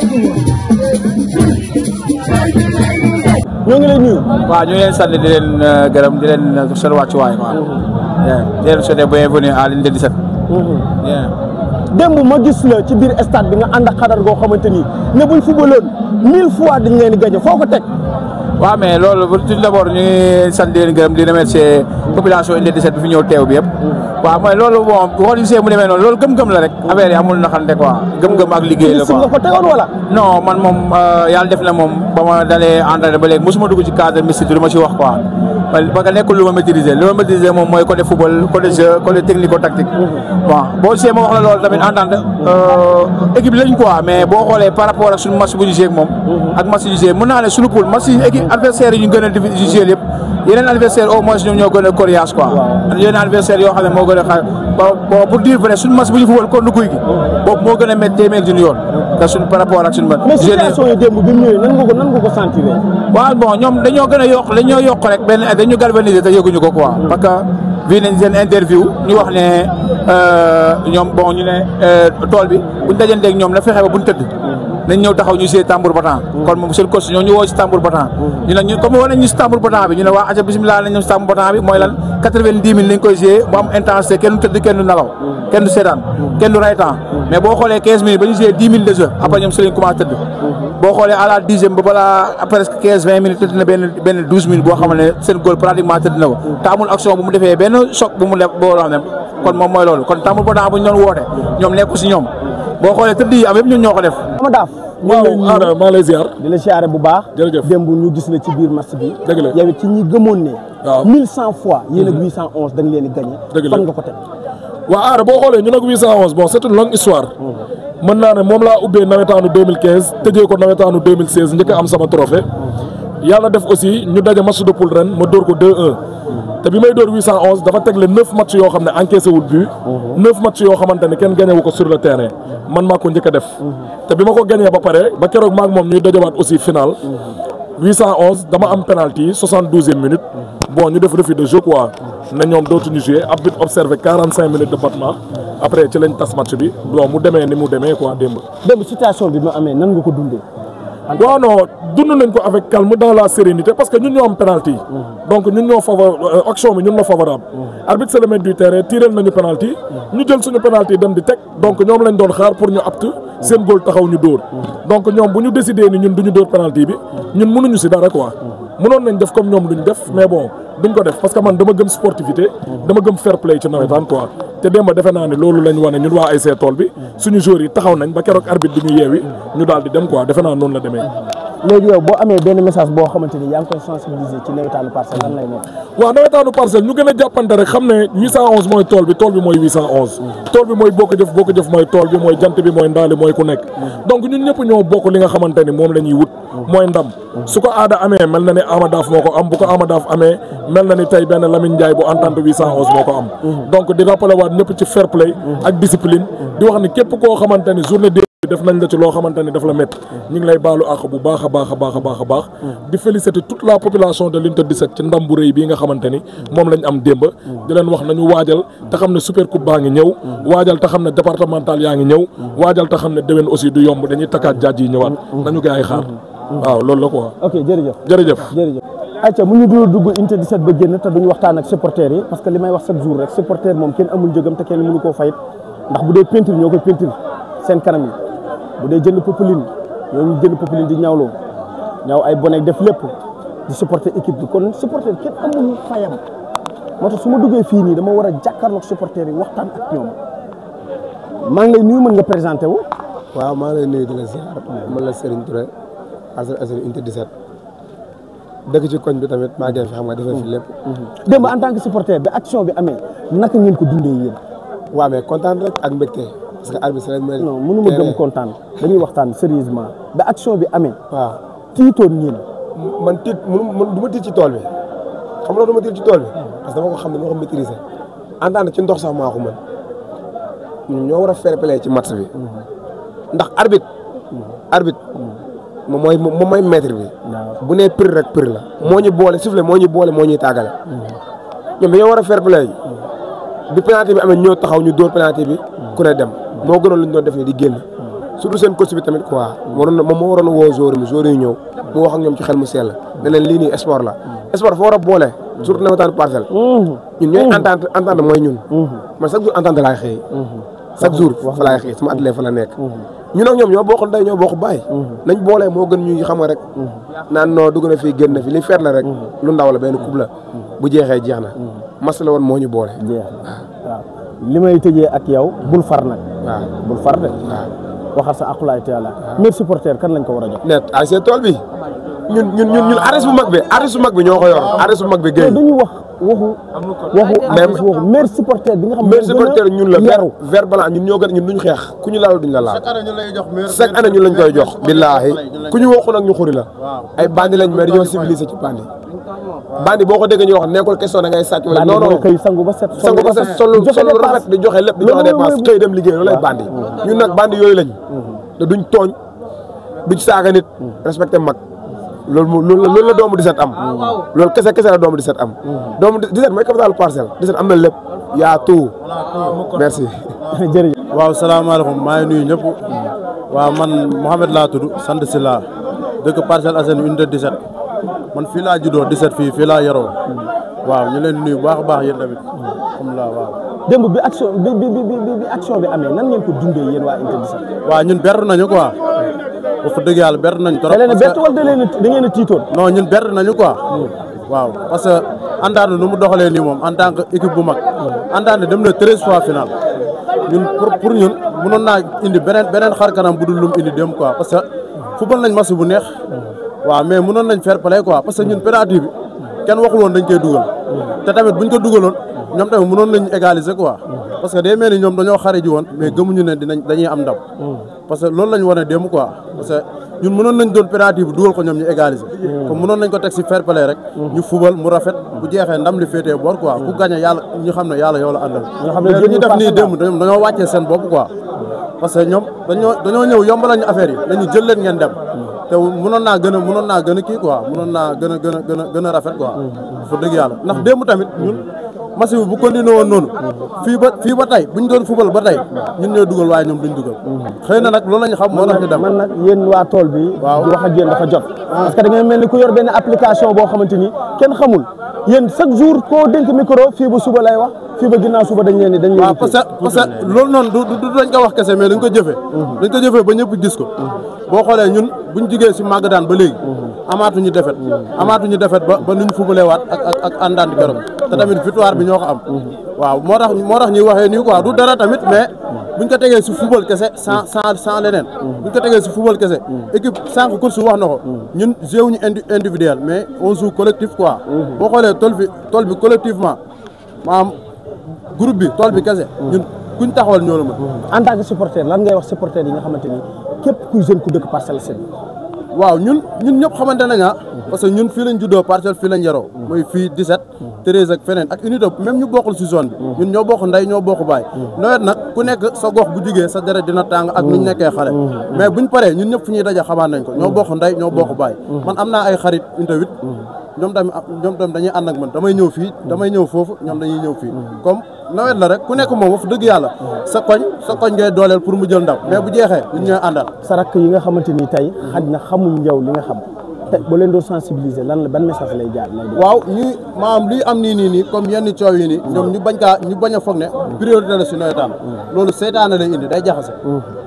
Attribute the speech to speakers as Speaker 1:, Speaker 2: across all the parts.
Speaker 1: Everyone. ñoo ngi lay nuyu.
Speaker 2: waaw ñu ngi leen sant di leen gërëm di leen seen wàccuwaay quoi. di leen souhaiter bienvenue à l'unité 17.
Speaker 1: démb ma gis la ci biir stade bi nga ànd ak xadar goo xamante ni ne buñ footballoon 1000 fois dañ leen di gagné foo ko teg.
Speaker 2: waaw mais loolu tout d'abord ñu ngi sant di leen gërëm di remercier population unité 17 bi fi ñëw teew bi yëpp. waaw mooy loolu bon boo gisee mu demee noonu loolu gëm-gëm la rek affaire yi amul naxante quoi gëm-gëm ak liggéey la quoi.
Speaker 1: nga ko tegoon wala.
Speaker 2: non man moom yàlla def na moom ba ma dalee entraîné ba léegi mosuma dugg ci cadre mystique du ma ci wax quoi. parce que nekkul lu ma maîtriser moom mooy côté football côté jeu côté technico tactique. bon boo gisee ma wax la loolu tamit entente équipe lañ quoi mais boo xoolee par rapport ak suñu match bu ñu joué ak moom. ak match yu joué mën naa ne suñu poule match yi équipe adversaire yi ñu gën a joué yëpp yeneen adversaire au moins ñoom ñoo gën a coriace quoi. yeneen adversaire yoo xam ne moo gën a xaar bon pour dire vrai suñu match bu ñu football kon nu guy gi boobu moo gën a métti téeméer junni yoon te suñ par rapport ak suñu match.
Speaker 1: mais situation yi démb bi mu ñëwee nan nga ko sentir.
Speaker 2: waaw bon ñoom dañoo gën a yokk rek benn dañu galvaniser te yëguñu ko quoi parce que vi nañ seen interview ñu wax ne ñoom bon ñu ne tool bi buñ dajanteeg ñoom na fexe ba buñ tëdd nañ ñëw taxaw ñu see tambour battant kon moom seen coach ñoo ñu woo si tambour battant ñu ne ñu comme woo nañ ñu si tambour battant bi ñu ne waa aca bisimilah nañ ñëw si tambour battant bi mooy lan 90 000 lañ koy jouer mu am intensité kenn du tëdd kenn du nalaw kenn du seetaan kenn du ray temps mais boo xoolee 15 minutes ba ñu jouer 10 000 de jeu après ñoom si lañ commencé tëdd boo xoolee à la 10e ba balaa presque 15-20 minutes tëdd na benn 12 minutes boo xam ne seen goal pratiquement tëdd na ko te amul action bu mu defee benn choc bu mu def boo xam ne kon moom mooy loolu kon tambour battant bu ñu doon woote ñoom nekku si ñoom boo xoolee tëdd yi am yëpp ñun ñoo ko def.
Speaker 3: waaw Ada maa lay ziar.
Speaker 1: di la siyaare bu baax.
Speaker 3: jërëjëf
Speaker 1: démb ñu gis la ci biir match bi.
Speaker 3: dëgg la
Speaker 1: yow it ci ñi gëmoon ne.
Speaker 3: waaw
Speaker 1: 1100 fois yéen ak 811 da nga leen di gagné.
Speaker 3: dëgg la
Speaker 1: fan nga ko teg.
Speaker 3: waaw Ada boo xoolee ñun ak 811 bon c'est une longue histoire. mën naa ne moom laa ubbee nawetaanu 2015 tëjee ko nawetaanu 2016 njëkk a am sama trophée yàlla def aussi ñu daje match de poule ren ma dóor ko 2-1. te bi may dóor 811 dafa tegle 9 match yoo xam ne encaissé wul but 9 match yoo xamante ne kenn gagné wu ko sur le terrain man maa ko njëkk a def te bi ma ko gagné ba pare ba keroog maak moom ñuy dajawaat aussi final 811 dama am penalty 72e minute bon ñu def refus de jeu quoi ne ñoom dootuñu jouer arbitre observé 45 minutes de battement après ci lañ tas match bi bon mu demee ni mu demee quoi démb
Speaker 1: situation bi ma amee nan nga ko dundee.
Speaker 3: waaw non dund nañ ko avec calme dans la sérénité parce que ñun ñoo am penalty donc ñun ñoo action bi ñun la favorable arbitre c'est le maître du terrain tirel nañu penalty ñu jël suñu penalty dem di teg donc ñoom lañ doon xaar pour ñu apte seen góol taxaw ñu dóor donc ñoom bu ñu décidé ni ñun duñu dóor penalty bi ñun mënuñu si dara quoi mënoon nañ def comme ñoom luñ def mais bon duñ ko def parce que man dama gëm sportivité dama gëm fair play ci nawetaan quoi te démb defe naa ne loolu lañ wane ñun waa ASC Tool bi suñu joueurs yi taxaw nañ ba keroog arbitre bi ñu yeewi ñu daal di dem quoi defe naa noonu la demee.
Speaker 1: léegi yow boo amee benn message boo xamante ni yaa ngi koy sensibiliser ci nawetaanu Parcelles lan lay nekk.
Speaker 3: waaw nawetaanu Parcelles ñu gën a jàppante rek xam ne 811 mooy tool bi mooy 811. tool bi mooy bokk jëf mooy tool bi mooy jant bi mooy ndaali mooy ku nekk. donc ñun ñëpp ñoo bokk li nga xamante ni moom la ñuy wut. mooy ndam su ko Ada amee mel na ni Amadaaf moo ko am bu ko Amadaaf amee mel na ni tey benn Lamine Ndiaye bu entente 811 moo ko am. donc di rappeler waat ñëpp ci fair play ak discipline di wax ni képp koo xamante ni journée def nañ la ci loo xamante ni daf la métti ñu ngi lay baalu àq bu baax a baax di féliciter toute la population de l'unité 17 ci ndam bu rëy bii nga xamante ni moom lañ am démb di leen wax nañu waajal te xam ne super coupe baa ngi ñëw waajal te xam ne départemental yaa ngi ñëw waajal te xam ne déwén aussi du yomb dañuy takkaat jaaj yi ñëwaat nañu gars yi xaar waaw loolu la quoi.
Speaker 1: ok
Speaker 3: jërëjëf.
Speaker 1: ayca mu ñu dugg unité 17 ba génn te duñu waxtaan ak supporters yi parce que li may wax chaque jour rek supporter moom kenn amul njëgam te kenn mënu koo fayit ndax bu dee peinture ñoo koy peinture seen kanam yi bu dee jënd popeline ñooñu jënd popeline di ñaawloo ñaaw ay bonek def lépp di supporter équipe bi kon supporter kenn amul fayam moo tax su ma duggee fii nii dama war a jàkkaarloog supporter yi waxtaan ak ñoom maa ngi lay nuyu mën nga présenté wu.
Speaker 4: waaw maa ngi lay nuyu di la ziar man la Serigne Touré Parcelles Assainies unité 17 dëkk ci koñ bi tamit maa ngi fi xam nga defee fi lépp.
Speaker 1: démb en tant que supporter bi action bi amee naka ngeen ko dundee yéen.
Speaker 4: waaw mais kontaan rek ak mbégte parce que arbitre
Speaker 1: non mënu ma gëm kontaan dañuy waxtaan sérieusement ba action bi amee.
Speaker 4: waaw
Speaker 1: tiitoon ñeen.
Speaker 4: man tiit du ma tiit ci tool bi xam nga du ma tiit ci tool bi parce que dama ko xam ne moo ko maîtriser entendre ci ndox sax maa ko mën ñun ñoo war a fair play ci match bi ndax arbitre moom mooy maître bi bu nee prix rek prix la moo ñu boole sifflet moo ñu boole moo ñuy tàggale ñoom dañoo war a fair play bi penalty bi amee ñoo taxaw ñu dóor penalty bi ku ne dem moo gënoon lu ñu doon def ni di génn surtout seen coach bi tamit quoi moom moo waroon a woo joueurs yi ñëw mu wax ak ñoom ci xel mu sell ne leen lii nii sport la sport dafa war a boole surtout nawetaan Parcelles ñun ñooy entente mooy ñun man chaque jour entente laay xëy chaque jour fa laay xëy sama atelier fa la nekk ñun ak ñoom ñoo bokk ndey ñoo bokk baay nañ boolee moo gën ñuy xam nga rek naan noo dugg na fii génn na fi li feet la rek lu ndaw la benn coupe la bu jeexee jeex na mas la woon moo ñu boole
Speaker 1: waaw li may tëjee ak yow bul far nag
Speaker 4: waaw
Speaker 1: bul far de waxal sa aqulaay taala meilleur supporter kan lañ ko war a jox
Speaker 4: net ay see tool bi ñun arrêté bu mag bi ñoo ko yor arrêté bu mag bi géey
Speaker 1: dañu wax waxu meilleur supporter bi nga xam
Speaker 4: meilleur supporter ñun la vert blanc ñun ñoo gën ñun duñ xeex ku ñu laal duñ la laal chaque année ñun lañ koy jox billaahi ku ñu waxu nag ñu xuri la ay bandi lañ mais dañoo civilisé ci bandi boo ko déggee ñu wax nekkul question da ngay sàcc wala non non
Speaker 1: kay sangu ba set
Speaker 4: solo rafet di joxe lépp di joxe dépense xëy dem liggéey loolu lay bandi ñun nag bandi yooyu lañ te duñ tooñ duñ saaga nit respecté mag loolu la doomu 17 am loolu kese la doomu 17 am doomu 17 mooy capitalu Parcelles 17 am na lépp yaa tout merci
Speaker 1: jërëjëf
Speaker 5: waaw salaamaaleykum maa ngi nuyu ñëpp waaw man Mouhamed laa tudd sant si laa dëkk Parcelles Assainies unité 17 man fii laa juddoo 17 fii laa yoroo waaw ñu leen nuyu bu baax a baax yéen tamit alhamdulilah waaw
Speaker 1: démb bi action bi amee nan ngeen ko dundee yéen waa unité 17
Speaker 5: waaw ñun bert nañu quoi wax dëgg yàlla bert nañ trop.
Speaker 1: da leen a bett wala da ngeen a tiitoon.
Speaker 5: non ñun bert nañu quoi. waaw parce que Andane nu mu doxalee nii moom en tant que équipe bu mag. Andane dem na 13 fois final ñun pour ñun mënoon naa indi beneen xar kanam bu dul lum indi dem quoi parce que football nañ match bu neex. waaw mais mënoon nañ fair play quoi parce que ñun penalty bi kenn waxul woon dañ koy dugal. te tamit buñ ko dugaloon ñoom tamit mënoon nañ égaliser quoi. parce que day mel ni ñoom dañoo xare ji woon mais gëmuñu ne dañuy am ndam. parce que loolu lañ war a dem quoi parce que ñun mënoon nañ doon penalty bi dugal ko ñoom ñu égaliser. comme mënoon nañ ko teg si fair play rek. ñu fubal mu rafet bu jeexee ndam li féetee boor quoi ku gagné yàlla ñu xam ne yàlla yow la àndal. mais ñu def nii démb dañoo wàccee seen bopp quoi. parce que ñoom dañoo ñëw yombalal ñu affaire yi dañu jël leen ngeen dem te mënoon naa gën a kii quoi mënoon naa gën a rafet quoi. fa dëgg yàlla ndax démb tamit ñun. match bi bu continué woon noonu fii ba tey buñ doon fubal ba tey ñun ñoo dugal waaye ñoom duñ dugal xëy na nag loolu lañu xam moo tax ñu dem
Speaker 1: man nag yéen waa tool bi di wax ak yéen dafa jot parce que da ngay mel ni ku yor benn application boo xamante ni kenn xamul yéen chaque jour koo dénk micro fii ba suba lay wax fii ba ginnaaw suba dañ leen ni
Speaker 5: waaw parce que loolu noonu du dañ ko wax kese mais dañ ko jëfee ba ñëpp gis ko boo xoolee ñun buñ jugee si Magadan ba léegi amaatuñu defet ba nuñ fubalee waat ak àndaan di keroog te tamit victoire bi ñoo ko am waaw moo tax ñuy waxee nii quoi du dara tamit mais buñ ko tegee si football kese sans leneen buñ ko tegee si football kese équipe sànq course wax na ko ñun jéewuñu individuel mais on joue collectif quoi boo xoolee tool bi collectivement maanaam groupe bi tool bi kese ñun kuñ taxawal ñoo la mën
Speaker 1: en tant que supporter lan ngay wax supporter yi nga xamante ni képp kuy jeune ku dëkk Parcelles Assainies
Speaker 5: waaw ñun ñëpp xamante nañ parce que ñun fii lañ juddoo Parcelles fii lañ yaroo mooy fii 17 13 ak feneen ak unité même ñu bokkul si zone bi ñun ñoo bokk ndey ñoo bokk baay nawet nag ku nekk sa gox bu jugee sa deret dina tàng ak nuñ nekkee xale mais buñ paree ñun ñëpp fu ñuy daje xamaan nañ ko ñoo bokk ndey ñoo bokk baay man am naa ay xarit unité 8 ñoom tamit dañuy ànd ak man damay ñëw foofu ñoom dañuy ñëw fii comme nawet la rek ku nekk moom wax dëgg yàlla sa koñ ngay dooleel pour mu jël ndam mais bu jeexee ñun ñooy àndal
Speaker 1: sa rakk yi nga xamante ni tey xaj na xamuñ yow li nga xam te ba leen doon sensibiliser ban message lay jaar
Speaker 5: waaw ñuy maanaam lii am nii comme yenn coow yi nii ñoom ñu bañ a foog ne priorité la si nawetaan loolu seytaane lay indi day jaxase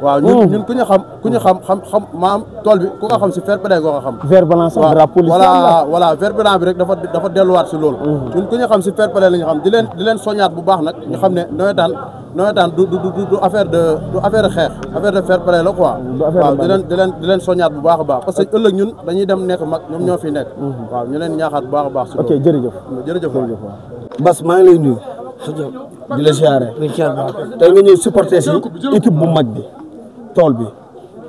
Speaker 5: waaw ñun ku ñu xam maanaam tool bi ku nga xam si fair play goo nga xam
Speaker 1: vert blanc sax drapeau
Speaker 5: voilà vert blanc bi rek dafa delluwaat si loolu ñun ku ñu xam si fair play la ñu xam di leen soññaat bu baax nag ñu xam ne nawetaan du affaire de xeex affaire de fair play la quoi waaw di leen soññaat bu baax a baax parce que ëllëg ñun dañuy dem nekk mag ñoom ñoo fi nekk waaw ñu leen ñaaxaat bu baax a baax si
Speaker 1: ok jërëjëf
Speaker 6: Bas maa ngi lay nuyu di la siyaare tey nga ñëw supporter si équipe bu mag bi tool bi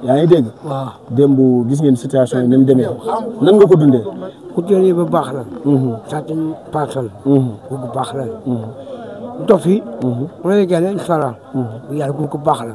Speaker 6: yaa ngi dégg
Speaker 7: waaw
Speaker 6: démb gis ngeen situation yi ni mu demee nan nga ko dundee
Speaker 7: ku teel ba baax la sàcc Parcelles bu baax la mu toog fii mu lay gane incha allah bu yàlla ku baax la